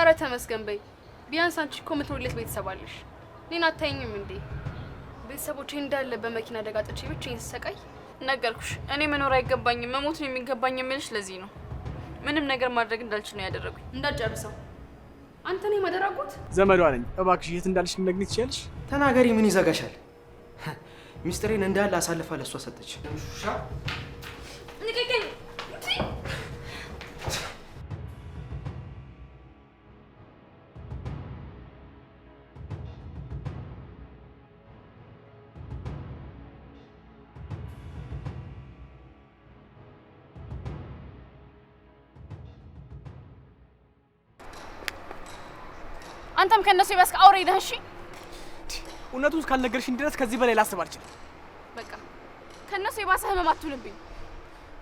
ኧረ ተመስገን በይ። ቢያንስ አንቺ እኮ የምትኖሪለት ቤተሰብ አለሽ። እኔን አታይኝም እንዴ? ቤተሰቦቼ እንዳለ በመኪና አደጋ ጥቼ ብቻዬን ስሰቃይ ነገርኩሽ። እኔ መኖር አይገባኝም መሞት ነው የሚገባኝ የምልሽ ለዚህ ነው። ምንም ነገር ማድረግ እንዳልችል ነው ያደረጉኝ። እንዳጨርሰው አንተ ነህ ማደራጉት? ዘመዷ ነኝ። እባክሽ የት እንዳልሽ ልነግሪኝ ትችያለሽ? ተናገሪ፣ ምን ይዘጋሻል? ሚስጥሬን እንዳለ አሳልፋ ለሷ ሰጠች። ሹሻ ንቀቀኝ። አንተም ከነሱ ይበስክ አውሬ ነህ። እሺ እውነቱን ካልነገርሽኝ ድረስ ከዚህ በላይ ላስብ አልችልም። በቃ ከነሱ የባሰ ህመም አትሁንብኝ።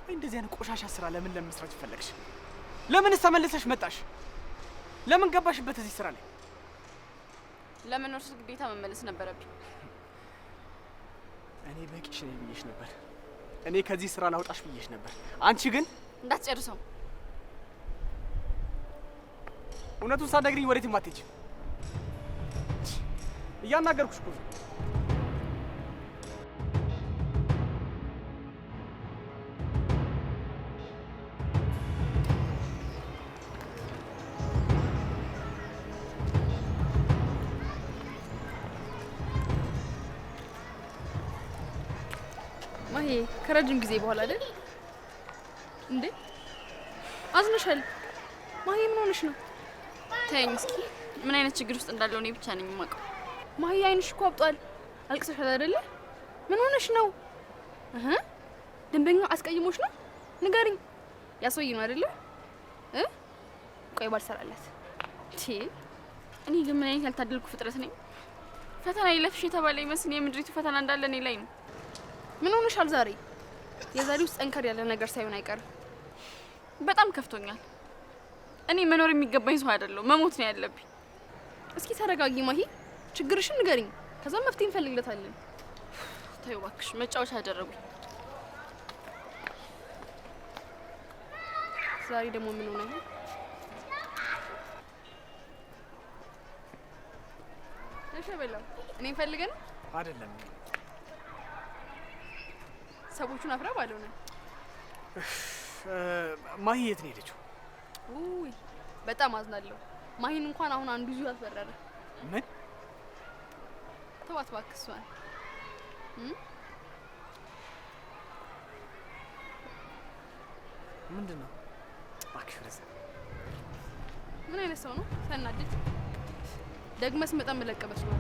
ቆይ እንደዚህ አይነት ቆሻሻ ስራ ለምን ለመስራት ፈለግሽ? ለምንስ ተመልሰሽ መጣሽ? ለምን ገባሽበት እዚህ ስራ ላይ? ለምን ወርስ ግዴታ መመለስ ነበረብኝ? እኔ በቂሽ ነኝ ብዬሽ ነበር። እኔ ከዚህ ስራ ላውጣሽ ብዬሽ ነበር። አንቺ ግን እንዳትጨርሰው። እውነቱን ሳትነግሪኝ ወዴትም አትሄጂም። እያናገርኩሽ እኮ ማሂ ከረጅም ጊዜ በኋላ አይደል እንዴ? አዝነሻል ማሂ? ምን ሆነሽ ነው? ተይኝ እስኪ። ምን አይነት ችግር ውስጥ እንዳለው እኔ ብቻ ነኝ የማውቀው። ማሂ አይንሽ እኮ አብጧል። አልቅሰሻል አይደለ? ምን ሆነሽ ነው? ደንበኛ አስቀይሞሽ ነው? ንገሪኝ። ያሰውይ ነው አይደለ? ቆይ ባልሰራላት እኔ ግን ምን አይነት ያልታደልኩ ፍጥረት ነኝ? ፈተና ይለፍሽ የተባለ ይመስል የምድሪቱ ፈተና እንዳለ እኔ ላይ ነው። ምን ሆነሻል ዛሬ? የዛሬው ጠንከር ያለ ነገር ሳይሆን አይቀርም። በጣም ከፍቶኛል። እኔ መኖር የሚገባኝ ሰው አይደለሁ፣ መሞት ነው ያለብኝ። እስኪ ተረጋጊ ማሂ፣ ችግርሽን ንገሪኝ፣ ከዛ መፍትሄ እንፈልግለታለን። ተይው እባክሽ፣ መጫወቻ አደረጉኝ። ዛሬ ደግሞ ምን ሆነ? እሺ በለው። እኔን ፈልገን አይደለም ሰዎቹን አፍራ ባልሆነ ማሂ የት ነው የሄደችው? ውይ በጣም አዝናለሁ። ማሂን እንኳን አሁን አንዱ ይዟት በረረ። ምን? ተዋት እባክህ እሷን። ምንድነው? እባክሽ ረዘ ምን አይነት ሰው ነው? ሲያናድድ ደግመስ መጣ መለቀበስ ነው።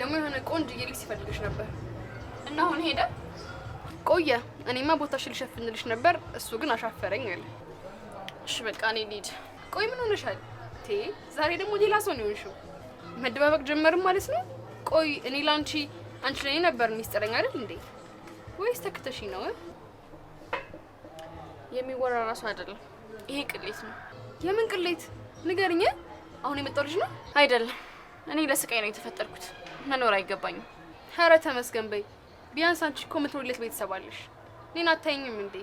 ደግሞ የሆነ ቆንጆዬ ልጅ ሲፈልግሽ ነበር እና አሁን ሄደ? ቆየ። እኔማ ቦታሽን ልሸፍንልሽ ነበር፣ እሱ ግን አሻፈረኝ አለ። እሺ በቃ እኔ ልሂድ። ቆይ ምን ሆነሻል? ዛሬ ደግሞ ሌላ ሰው ነው የሆንሽው። መደባበቅ ጀመርም ማለት ነው? ቆይ እኔ ላንቺ አንቺ ለኔ ነበር ሚስጥረኛ አይደል እንዴ? ወይስ ተክተሽ ነው? የሚወራ ራሱ አይደለም፣ ይሄ ቅሌት ነው። የምን ቅሌት? ንገሪኝ። አሁን የመጣው ልጅ ነው? አይደለም፣ እኔ ለስቃይ ነው የተፈጠርኩት። መኖር አይገባኝም። ኧረ ተመስገን በይ። ቢያንስ አንቺ እኮ የምትኖሪለት ቤተሰብ አለሽ። እኔን አታይኝም እንዴ?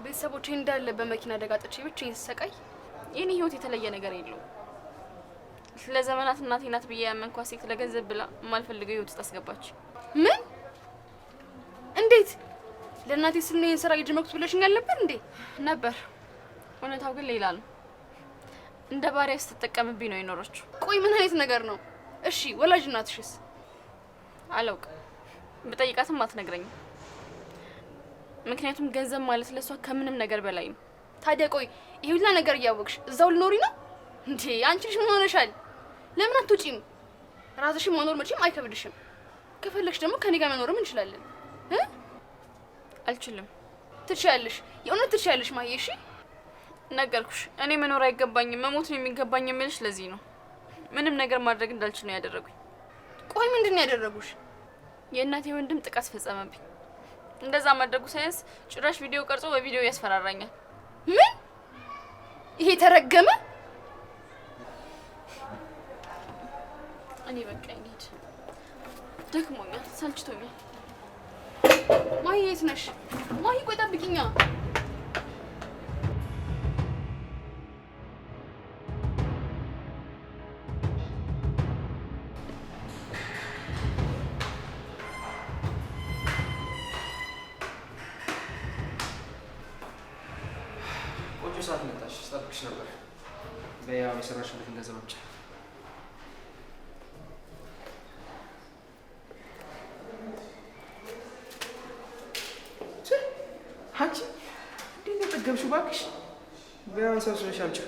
ቤተሰቦቼ እንዳለ በመኪና አደጋ ጥቼ ብቻዬን ስሰቃይ የኔ ህይወት የተለየ ነገር የለውም። ለዘመናት እናቴ ናት ብዬ ያመንኳት ሴት ለገንዘብ ብላ የማልፈልገው ህይወት ውስጥ አስገባች። ምን? እንዴት? ለእናቴ ስል ነው ይሄን ስራ የጀመርኩት ብለሽኝ አልነበር እንዴ? ነበር። እውነታው ግን ሌላ ነው። እንደ ባሪያ ስትጠቀምብኝ ነው የኖረችው። ቆይ ምን አይነት ነገር ነው? እሺ ወላጅ እናትሽስ? አላውቅም። ብጠይቃትም አትነግረኝም። ምክንያቱም ገንዘብ ማለት ለሷ ከምንም ነገር በላይ ነው። ታዲያ ቆይ ይሄ ሁላ ነገር እያወቅሽ እዛው ልኖሪ ነው እንዴ? አንቺ ልጅ ምን ሆነሻል? ለምን አትወጪም? ራስሽን መኖር መቼም አይከብድሽም። ከፈለግሽ ደግሞ ከኔ ጋር መኖርም እንችላለን። አልችልም። ትችያለሽ፣ የእውነት ትችያለሽ ማሂ። እሺ ነገርኩሽ። እኔ መኖር አይገባኝም መሞት ነው የሚገባኝ የምልሽ ለዚህ ነው። ምንም ነገር ማድረግ እንዳልችል ነው ያደረጉኝ። ቆይ ምንድን ነው ያደረጉሽ? የእናቴ ወንድም ጥቃት ፈጸመብኝ። እንደዛ ማድረጉ ሳይንስ ጭራሽ ቪዲዮ ቀርጾ በቪዲዮ ያስፈራራኛል። ምን? ይሄ ተረገመ? እኔ በቃ እንሂድ። ደክሞኛል፣ ሰልችቶኛል። ማሂ የት ነሽ? ማሂ ቆይ ጠብቂኛ። ቆንጆ ሰዓት መጣሽ። ስጠብቅሽ ነበር። በያው የሰራሽበትን ገንዘብ አምጪ። አንቺ እንዴት ነው የጠገብሽው? እባክሽ በያው ሰብስበሽ አምጪ።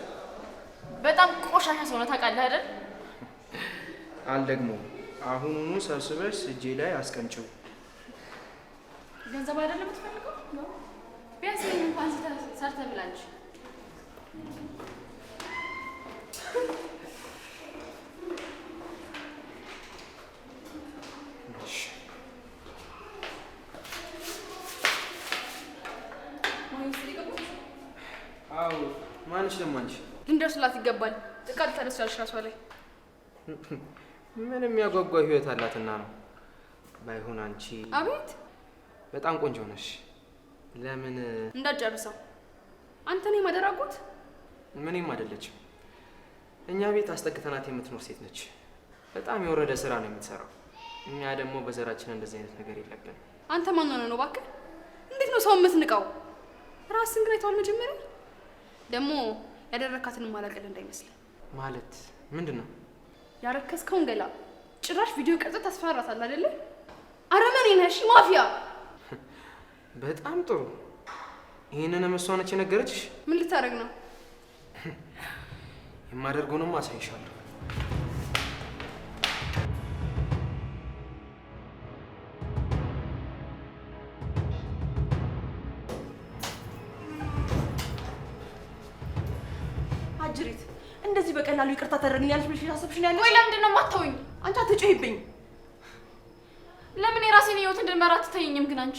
በጣም ቆሻሻ ሰው ነው ታውቃለህ አይደል? አልደግሞም። አሁኑኑ ሰብስበሽ እጄ ላይ አስቀምጪው። ገንዘብ አይደለም የምትፈልገው? ቢያንስ ይሄን እንኳን ሰርተህ ብላ እንጂ። አዎ ማንሽ ደግሞ አንቺ ልንደርስላት ይገባል። እቃ ልታነሳልሽ ራሷ ላይ ምን የሚያጓጓ ህይወት አላትና ነው። ባይሆን አንቺ አቤት በጣም ቆንጆ ነሽ። ለምን እንዳትጨርሰው። አንተ ነህ ማደራጉት? ምንም አይደለችም። እኛ ቤት አስጠግተናት የምትኖር ሴት ነች። በጣም የወረደ ስራ ነው የምትሰራው። እኛ ደግሞ በዘራችን እንደዚህ አይነት ነገር የለብን። አንተ ማን ሆነህ ነው እባክህ? እንዴት ነው ሰው የምትንቀው? ራስን ግን አይተዋል መጀመሪያ። ደግሞ ያደረካትን ማላቀል እንዳይመስል። ማለት ምንድን ነው? ያረከስከውን ገላ ጭራሽ ቪዲዮ ቀርጸህ ታስፈራራታለህ አይደለ? አረመኔ ነሽ፣ ማፊያ። በጣም ጥሩ። ይሄንን እሷ ነች የነገረችሽ? ምን ልታደርግ ነው? የማደርገውንም አሳይሻለሁ። አጅሪት እንደዚህ በቀላሉ ይቅርታ ታደርግልኛለሽ ብለሽ አሰብሽ ነው ያለሽ? ቆይ ለምንድን ነው የማትተውኝ? አንቺ አትጮይብኝ። ለምን የራሴን ህይወት እንድመራ አትተይኝም? ግን አንቺ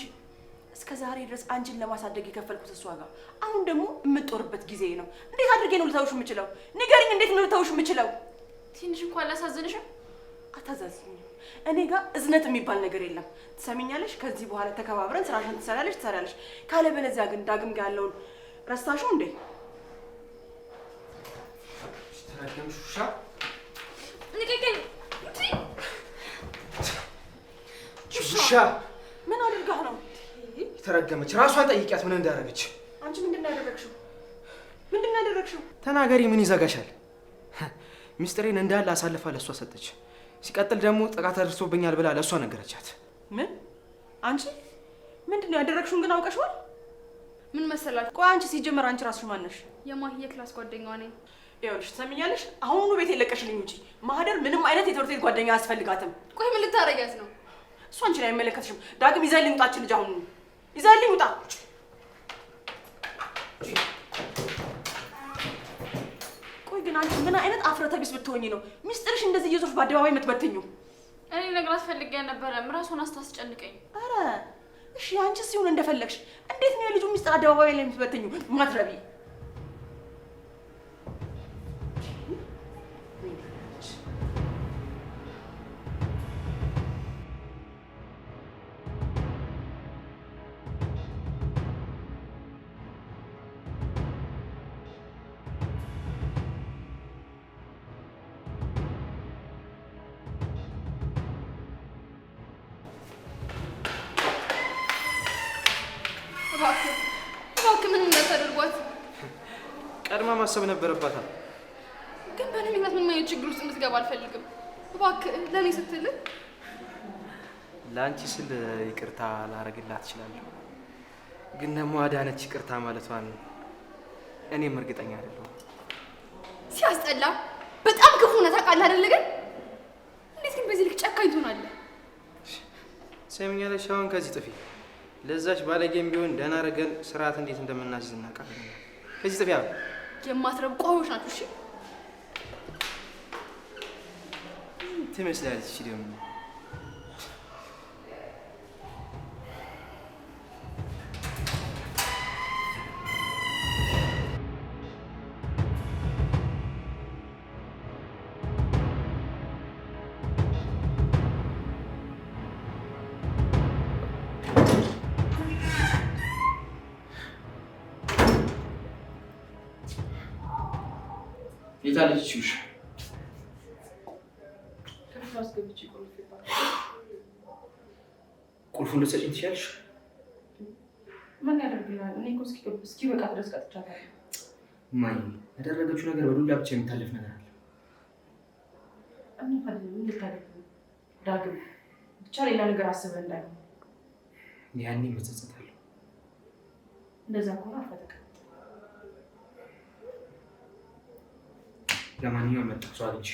እስከ ዛሬ ድረስ አንቺን ለማሳደግ የከፈልኩት እሷ ጋር፣ አሁን ደግሞ የምትጦርበት ጊዜ ነው። እንዴት አድርጌ ነው ልተውሽ የምችለው? ንገሪኝ፣ እንዴት ነው ልተውሽ የምችለው? ትንሽ እንኳን ላሳዝንሽም? አታዛዝኝም። እኔ ጋር እዝነት የሚባል ነገር የለም። ትሰሚኛለሽ? ከዚህ በኋላ ተከባብረን ስራሽን ትሰሪያለሽ። ካለበለዚያ ግን ዳግም ጋር ያለውን ረስታሽው እንዴ? ተረገምሽ ውሻ! ንቀቀኝ! ውሻ! ምን አድርጋህ ነው? ተረገመች። ራሷን ጠይቂያት ምን እንዳደረገች። አንቺ ምንድን ነው ያደረግሽው? ምንድን ነው ያደረግሽው? ተናገሪ። ምን ይዘጋሻል? ሚስጥሬን እንዳለ አሳልፋ ለእሷ ሰጠች። ሲቀጥል ደግሞ ጥቃት አድርሶብኛል ብላ ለእሷ ነገረቻት። ምን? አንቺ ምንድን ነው ያደረግሽውን ግን አውቀሽዋል? ምን መሰላችሁ? ቆይ አንቺ ሲጀመር አንቺ ራስሽ ማን ነሽ? የማሂ የክላስ ጓደኛዋ ነኝ። ይኸውልሽ ትሰሚኛለሽ? አሁኑኑ ቤት የለቀሽልኝ ውጪ። ማህደር ምንም አይነት የትምህርት ቤት ጓደኛ አያስፈልጋትም። ቆይ ምን ልታረጊያት ነው? እሱ አንቺ ላይ አይመለከትሽም። ዳግም ይዘህልኝ ውጣ። ልጅ አሁን ይዘህልኝ ውጣ። ቆይ ግን አንቺ ምን አይነት አፍረተ ቢስ ብትሆኚ ነው ሚስጥርሽ እንደዚህ እየዞርሽ በአደባባይ የምትበትኙ? እኔ ነግራት ፈልጌ አልነበረም። ራሷን አስታስጨንቀኝ። ኧረ እሺ አንቺስ ይሁን እንደፈለግሽ። እንዴት ነው የልጁ ሚስጥር አደባባይ ላይ የምትበትኙ? ማትረቢ እባክህ ምን እንዳታደርጓት። ቀድማ ማሰብ ነበረባታል። ግን በእኔ ምክንያት ምንም አይነት ችግር ውስጥ እንድትገባ አልፈልግም። እባክህ ለእኔ ስትል ለአንቺ ስል ይቅርታ ላረግላት እችላለሁ። ግን ደግሞ አዳነች ይቅርታ ማለቷን እኔም እርግጠኛ አይደለሁም። ሲያስጠላ! በጣም ክፉ ነህ ታውቃለህ አይደለ? ግን እንዴት ግን በዚህ ልክ ጨካኝ ትሆናለህ? ሰሚኛለሽ? አሁን ከዚህ ጥፊ። ለዛች ባለጌም ቢሆን ደህና አድርገን ስርዓት እንዴት እንደምናስይዝ እናውቃለን። ከዚህ ጥፊ። የማትረቡ ቋዎች ናችሁ። እሺ ትመስላለች። እሺ ደግሞ የታለች ውሻ? ቁልፉን ልትሰጪኝ ትችያለሽ? ምን ያደርግልሃል? እኔ እኮ እስኪ በቃ ድረስ ቀጥቻታለሁ። ማይ ያደረገችው ነገር በዱላ ብቻ የሚታለፍ ነገር አለ። እኔ ፈልግ ምን ልታደርግ ነው? ዳግም ብቻ ሌላ ነገር አስበህ እንዳይሆን። ያኔ መጸጸታለሁ። እንደዛ ከሆነ አፈተቀ። ለማንኛውም መጣሁ ሰው አለች።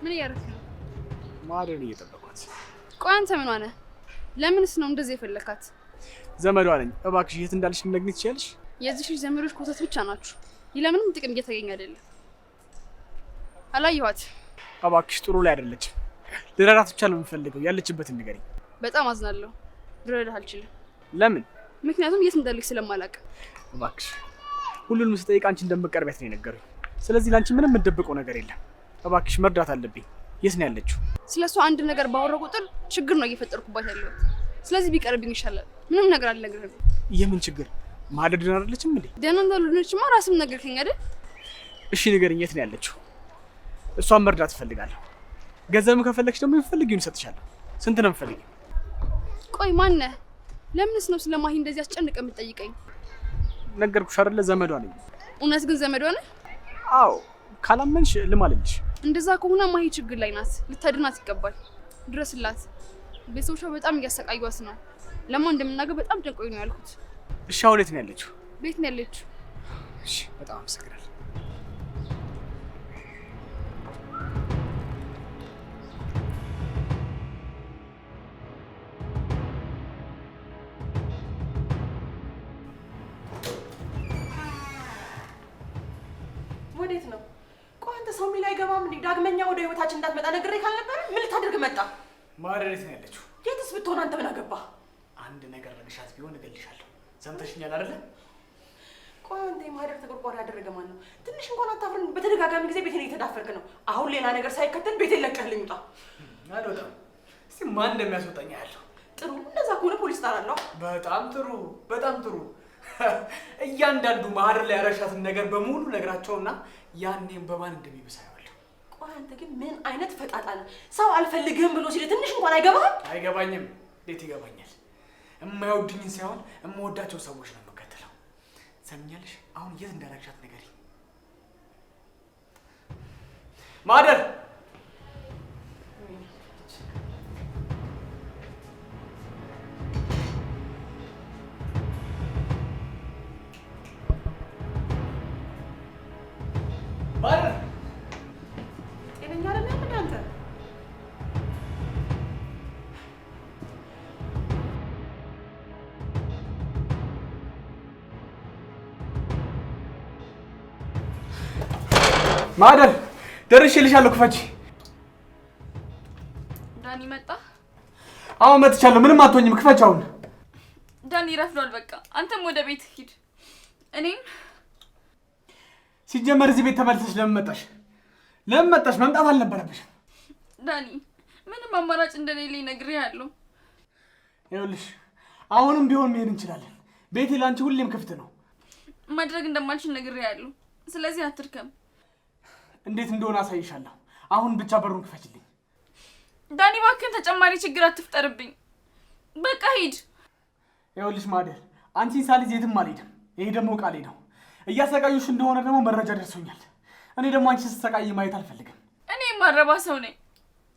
ምን እያደረክ ነው? ማደር እየጠበኳት። ቆይ አንተ ምን ሆነ? ለምንስ ነው እንደዚህ የፈለካት? ዘመዷ ነኝ። እባክሽ የት እንዳለሽ ልትነግሪኝ ትችያለሽ? የዚህ ልጅ ዘመዶች ኮተት ብቻ ናችሁ። ለምንም ጥቅም እየተገኘ አይደለም። አላየኋት። እባክሽ ጥሩ ላይ አይደለችም። ልረዳት ብቻ ነው የምፈልገው። ያለችበትን ንገሪኝ። በጣም አዝናለሁ። ልረዳህ አልችልም። ለምን? ምክንያቱም የት እንዳለች ስለማላውቅ። እባክሽ ሁሉንም ስጠይቅ አንቺ እንደምትቀርቢያት ነው የነገሩኝ። ስለዚህ ለአንቺ ምንም የምትደብቀው ነገር የለም። እባክሽ መርዳት አለብኝ። የት ነው ያለችው? ስለሷ አንድ ነገር ባወራሁ ቁጥር ችግር ነው እየፈጠርኩባት ያለሁት። ስለዚህ ቢቀርብኝ ይሻላል። ምንም ነገር አልነግርህም። የምን ችግር? ማደር ደህና አይደለችም እንዴ? ደህና እንዳልሆነችማ ራስም ነገርከኝ አይደል? እሺ ንገሪኝ፣ የት ነው ያለችው? እሷን መርዳት እፈልጋለሁ። ገንዘብም ከፈለግሽ ደግሞ የምትፈልጊውን እሰጥሻለሁ። ስንት ነው የምትፈልጊው? ቆይ ማነህ? ለምንስ ነው ስለማሂ እንደዚህ አስጨንቀህ የምትጠይቀኝ? ነገርኩሽ አይደለ? ዘመዷ ነኝ። እውነት ግን ዘመዷ ነህ? አዎ፣ ካላመንሽ ልማልልሽ። እንደዛ ከሆነ ማሂ ችግር ላይ ናት። ልታድናት ይገባል። ድረስላት። ቤተሰቦቿ በጣም እያሰቃዩት ነው። ለማን እንደምናገር በጣም ጨንቆኝ ነው ያልኩት። እሺ አሁን የት ነው ያለችው? ቤት ነው ያለችው። እሺ በጣም አመሰግናለሁ። ወዴት ነው? ቆይ አንተ ሰው ሚል አይገባም እንዴ? ዳግመኛ ወደ ህይወታችን እንዳትመጣ ነግሬህ ካልነበረ ምን ልታደርግ መጣ? ማደር የት ነው ያለችው? የትስ ብትሆን አንተ ምን አገባህ? አንድ ነገር ረግሻት ቢሆን እገልሻለሁ። ሰምተሽኛል አይደለ? ቆይ አንተ የማደር ተቆርቋሪ ያደረገ ማን ነው? ትንሽ እንኳን አታፍርን? በተደጋጋሚ ጊዜ ቤቴን እየተዳፈርክ ነው። አሁን ሌላ ነገር ሳይከተል ቤቴን ለቀህልኝ ውጣ። አልወጣም። እስቲ ማን እንደሚያስወጣኝ ያለው። ጥሩ፣ እንደዛ ከሆነ ፖሊስ እጠራለሁ። በጣም ጥሩ፣ በጣም ጥሩ። እያንዳንዱ ማደር ላይ ያረሻትን ነገር በሙሉ ነግራቸውና ያኔም በማን እንደሚብስ አየዋለሁ። ቆይ አንተ ግን ምን አይነት ፈጣጣ ነህ? ሰው አልፈልግህም ብሎ ሲል ትንሽ እንኳን አይገባህም? አይገባኝም። እንዴት ይገባኛል? የማይወዱኝን ሳይሆን የምወዳቸው ሰዎች ነው የምከተለው። ሰምኛለሽ? አሁን የት እንዳረግሻት ንገሪኝ። ማደር ማደር ጤነኛ አይደለም እንዴ አንተ? ማደር ደርሼልሻለሁ። ክፈቺ። ዳኒ መጣ? አሁን መጥቻለሁ። ምንም አትሆኝም። ክፈቺ አሁን። ዳኒ ረፍዷል። በቃ አንተም ወደ ቤት ሂድ። እኔም ሲጀመር እዚህ ቤት ተመልሰሽ ለምን መጣሽ? ለምን መጣሽ? መምጣት አልነበረብሽም። ዳኒ ምንም አማራጭ እንደሌለኝ ነግሬሃለሁ። ይኸውልሽ አሁንም ቢሆን መሄድ እንችላለን። ቤቴ ለአንቺ ሁሌም ክፍት ነው። ማድረግ እንደማልችል ነግሬሃለሁ። ስለዚህ አትርከም። እንዴት እንደሆነ አሳይሻለሁ። አሁን ብቻ በሩን ክፈችልኝ። ዳኒ እባክህን ተጨማሪ ችግር አትፍጠርብኝ። በቃ ሂድ። ይኸውልሽ ማደር አንቺን ሳልይዝ የትም አልሄድም። ይሄ ደግሞ ቃሌ ነው። እያሰቃዩሽ እንደሆነ ደግሞ መረጃ ደርሶኛል። እኔ ደግሞ አንቺ ስትሰቃይ ማየት አልፈልግም። እኔ የማረባ ሰው ነኝ፣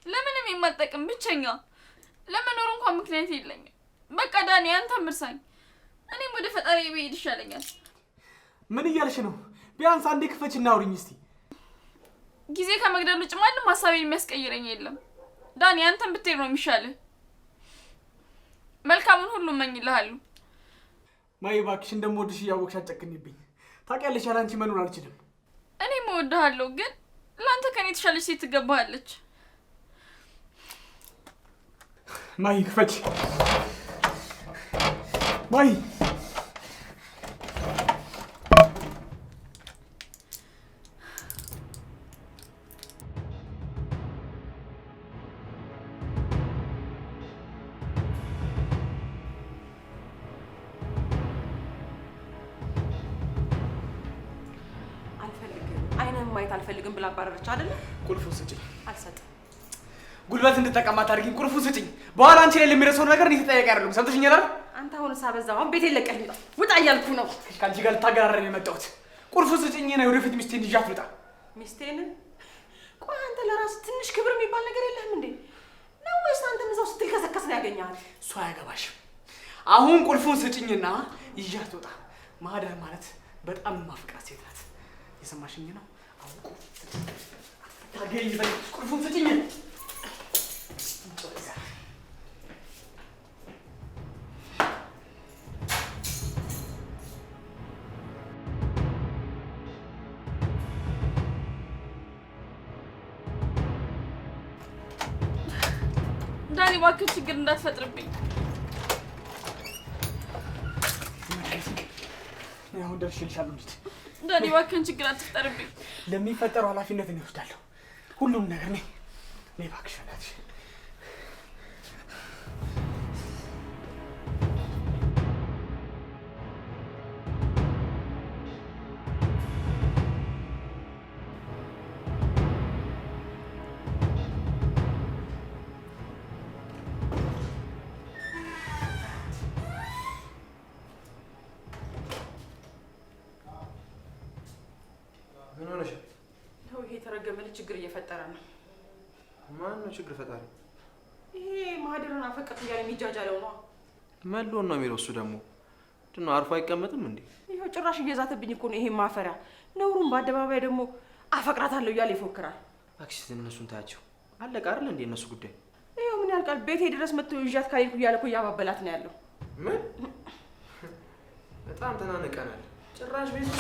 ለምንም የማልጠቅም ብቸኛ፣ ለመኖር እንኳን ምክንያት የለኝም። በቃ ዳኒ አንተም እርሳኝ፣ እኔም ወደ ፈጣሪ ብሄድ ይሻለኛል። ምን እያልሽ ነው? ቢያንስ አንዴ ክፈችና አውሪኝ እስቲ። ጊዜ ከመግደል ውጭ ማንም ሀሳቤን የሚያስቀይረኝ የለም። ዳኒ አንተም ብትሄድ ነው የሚሻልህ። መልካሙን ሁሉ እመኝልሃለሁ። ማይ እባክሽ እንደምወድሽ እያወቅሽ አትጨክኝብኝ። ታውቂያለሽ ያለ አንቺ መኖር አልችልም። እኔም እወድሃለሁ፣ ግን ለአንተ ከኔ የተሻለች ሴት ትገባሃለች። ማይ ክፈች። ማይ ማየት አልፈልግም ብላ አባረረች አይደለ? ቁልፉን ስጭኝ። አልሰጥም። ጉልበት እንድጠቀም አታድርጊኝ። ቁልፉን ስጭኝ። በኋላ አንቺ ላይ ለሚረሰው ነገር እኔ ተጠያቂ አይደለም። ሰምተሽኛል አይደል? አንተ አሁን ሳበዛው አሁን ቤቴን ለቀህ ውጣ እያልኩ ነው። ከአንቺ ጋር ልታገራረን የመጣሁት። ቁልፉን ስጭኝ ነው ወደፊት ሚስቴን ይዣት ልውጣ። ሚስቴን? ቆይ አንተ ለራስህ ትንሽ ክብር የሚባል ነገር የለህም እንዴ? ነው ወይስ አንተም እዛው ስትልከሰከስ ነው ያገኘሃል? እሱ አያገባሽም። አሁን ቁልፉን ስጭኝና ይዣት ልውጣ። ማህደር ማለት በጣም የማፍቅራት ሴት ናት። የሰማሽኝ ነው? ታገኝ ቁልፉን ስጭኝ። ዳኒ እባክህ ችግር እንዳትፈጥርብኝ። አሁን ደርሼልሻለሁ። እንዴት ዳኒ እባክህን ችግር አትፍጠርብኝ። ለሚፈጠረው ኃላፊነት እኔ እወስዳለሁ። ሁሉም ነገር ነኝ እባክሽ እናትሽ። ምን ሆነሽ? ነው ይሄ የተረገመ ልጅ ችግር እየፈጠረ ነው። ማን ነው ችግር ፈጣሪ? ይሄ ማህደርን አፈቀርኩ እያለ የሚጃጃለው ነው። መሎን ነው የሚለው እሱ ደግሞ ምንድነው አርፎ አይቀመጥም እንዴ? ይሄው ጭራሽ እየዛተብኝ እኮ ነው። ይሄ ማፈሪያ ነውሩን በአደባባይ ደግሞ አፈቅራታለሁ እያለ ይፎክራል። እባክሽ እነሱን ታያቸው። አለቀ አይደል እንዴ እነሱ ጉዳይ። ይሄው ምን ያልቃል? ቤቴ ድረስ መጥቶ ይዣት ካልሄድኩ እያለ እኮ እያባበላት ነው ያለው። ምን? በጣም ተናንቀናል። ጭራሽ ቤት